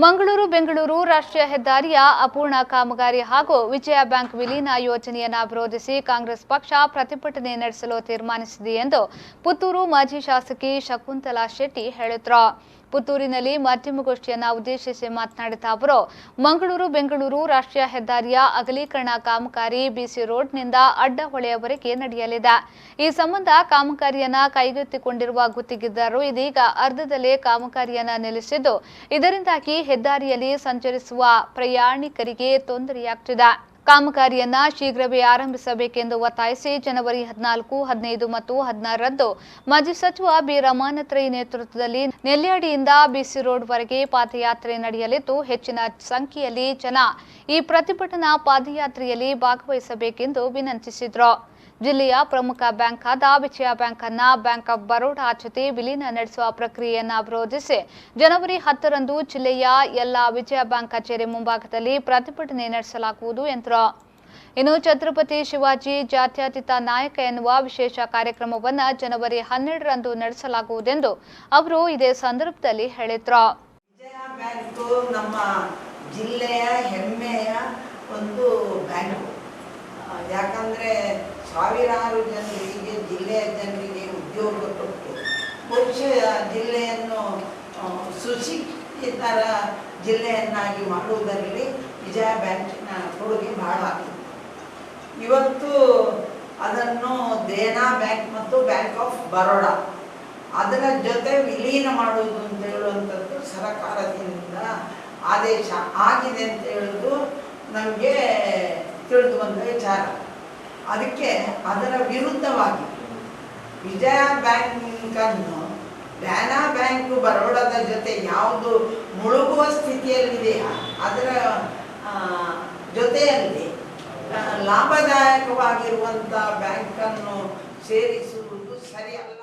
ಮಂಗಳೂರು ಬೆಂಗಳೂರು ರಾಷ್ಟ್ರೀಯ ಹೆದ್ದಾರಿಯ ಅಪೂರ್ಣ ಕಾಮಗಾರಿ ಹಾಗೂ ವಿಜಯ ಬ್ಯಾಂಕ್ ವಿಲೀನ ಯೋಜನೆಯನ್ನು ವಿರೋಧಿಸಿ ಕಾಂಗ್ರೆಸ್ ಪಕ್ಷ ಪ್ರತಿಭಟನೆ ನಡೆಸಲು ತೀರ್ಮಾನಿಸಿದೆ ಎಂದು ಪುತ್ತೂರು ಮಾಜಿ ಶಾಸಕಿ ಶಕುಂತಲಾ ಶೆಟ್ಟಿ ಹೇಳಿದರು. ಪುತ್ತೂರಿನಲ್ಲಿ ಮಾಧ್ಯಮಗೋಷ್ಠಿಯನ್ನು ಉದ್ದೇಶಿಸಿ ಮಾತನಾಡಿದ ಅವರು, ಮಂಗಳೂರು ಬೆಂಗಳೂರು ರಾಷ್ಟ್ರೀಯ ಹೆದ್ದಾರಿಯ ಅಗಲೀಕರಣ ಕಾಮಗಾರಿ ಬಿಸಿ ರೋಡ್ನಿಂದ ಅಡ್ಡಹೊಳೆಯವರೆಗೆ ನಡೆಯಲಿದೆ. ಈ ಸಂಬಂಧ ಕಾಮಗಾರಿಯನ್ನು ಕೈಗೆತ್ತಿಕೊಂಡಿರುವ ಗುತ್ತಿಗೆದಾರರು ಇದೀಗ ಅರ್ಧದಲ್ಲೇ ಕಾಮಗಾರಿಯನ್ನು ನಿಲ್ಲಿಸಿದ್ದು, ಇದರಿಂದಾಗಿ ಹೆದ್ದಾರಿಯಲ್ಲಿ ಸಂಚರಿಸುವ ಪ್ರಯಾಣಿಕರಿಗೆ ತೊಂದರೆಯಾಗುತ್ತಿದೆ. ಕಾಮಗಾರಿಯನ್ನ ಶೀಘ್ರವೇ ಆರಂಭಿಸಬೇಕೆಂದು ಒತ್ತಾಯಿಸಿ ಜನವರಿ 14, 15 ಮತ್ತು 16ರಂದು ಮಾಜಿ ಸಚಿವ ಬಿ ರಮಾನಾಥ್ ರೈ ನೇತೃತ್ವದಲ್ಲಿ ನೆಲ್ಯಾಡಿಯಿಂದ ಬಿಸಿ ರೋಡ್ವರೆಗೆ ಪಾದಯಾತ್ರೆ ನಡೆಯಲಿದ್ದು, ಹೆಚ್ಚಿನ ಸಂಖ್ಯೆಯಲ್ಲಿ ಜನ ಈ ಪ್ರತಿಭಟನಾ ಪಾದಯಾತ್ರೆಯಲ್ಲಿ ಭಾಗವಹಿಸಬೇಕೆಂದು ವಿನಂತಿಸಿದರು. ಜಿಲ್ಲೆಯ ಪ್ರಮುಖ ಬ್ಯಾಂಕ್ ಆದ ವಿಜಯ ಬ್ಯಾಂಕ್ ಅನ್ನ ಬ್ಯಾಂಕ್ ಆಫ್ ಬರೋಡಾ ಜೊತೆ ವಿಲೀನ ನಡೆಸುವ ಪ್ರಕ್ರಿಯೆಯನ್ನು ವಿರೋಧಿಸಿ ಜನವರಿ 10ರಂದು ಜಿಲ್ಲೆಯ ಎಲ್ಲಾ ವಿಜಯ ಬ್ಯಾಂಕ್ ಕಚೇರಿ ಮುಂಭಾಗದಲ್ಲಿ ಪ್ರತಿಭಟನೆ ನಡೆಸಲಾಗುವುದು ಎಂದರು. ಇನ್ನು ಛತ್ರಪತಿ ಶಿವಾಜಿ ಜಾತ್ಯತೀತ ನಾಯಕ ಎನ್ನುವ ವಿಶೇಷ ಕಾರ್ಯಕ್ರಮವನ್ನು ಜನವರಿ 12ರಂದು ನಡೆಸಲಾಗುವುದೆಂದು ಅವರು ಇದೇ ಸಂದರ್ಭದಲ್ಲಿ ಹೇಳಿದರು. ವಿಜಯ ಬ್ಯಾಂಕ್ ನಮ್ಮ ಜಿಲ್ಲೆಯ ಹೆಮ್ಮೆಯ ಒಂದು ಬ್ಯಾಂಕ್. ಯಾಕಂದ್ರೆ ಸಾವಿರಾರು ಜನರಿಗೆ, ಜಿಲ್ಲೆಯ ಜನರಿಗೆ ಉದ್ಯೋಗ ಕೊಟ್ಟು ಬಹುಶಃ ಜಿಲ್ಲೆಯನ್ನು ಸುಶಿಕ್ಷಿತರ ಜಿಲ್ಲೆಯನ್ನಾಗಿ ಮಾಡುವುದರಲ್ಲಿ ವಿಜಯ ಬ್ಯಾಂಕಿನ ಕೊಡುಗೆ ಬಹಳ ಆಗಿದೆ. ಇವತ್ತು ಅದನ್ನು ದೇನಾ ಬ್ಯಾಂಕ್ ಮತ್ತು ಬ್ಯಾಂಕ್ ಆಫ್ ಬರೋಡಾ ಅದರ ಜೊತೆ ವಿಲೀನ ಮಾಡುವುದು ಅಂತ ಹೇಳುವಂಥದ್ದು ಸರ್ಕಾರದಿಂದ ಆದೇಶ ಆಗಿದೆ ಅಂತ ಹೇಳುವುದು ನಮಗೆ ತಿಳಿದು ಬಂದ ವಿಚಾರ. ಅದಕ್ಕೆ ಅದರ ವಿರುದ್ಧವಾಗಿ ವಿಜಯ ಬ್ಯಾಂಕನ್ನು ದೇನಾ ಬ್ಯಾಂಕ್ ಬರೋಡಾದ ಜೊತೆ ಯಾವುದು ಮುಳುಗುವ ಸ್ಥಿತಿಯಲ್ಲಿದೆಯಾ ಅದರ ಜೊತೆಯಲ್ಲಿ ಲಾಭದಾಯಕವಾಗಿರುವಂಥ ಬ್ಯಾಂಕನ್ನು ಸೇರಿಸುವುದು ಸರಿಯಲ್ಲ.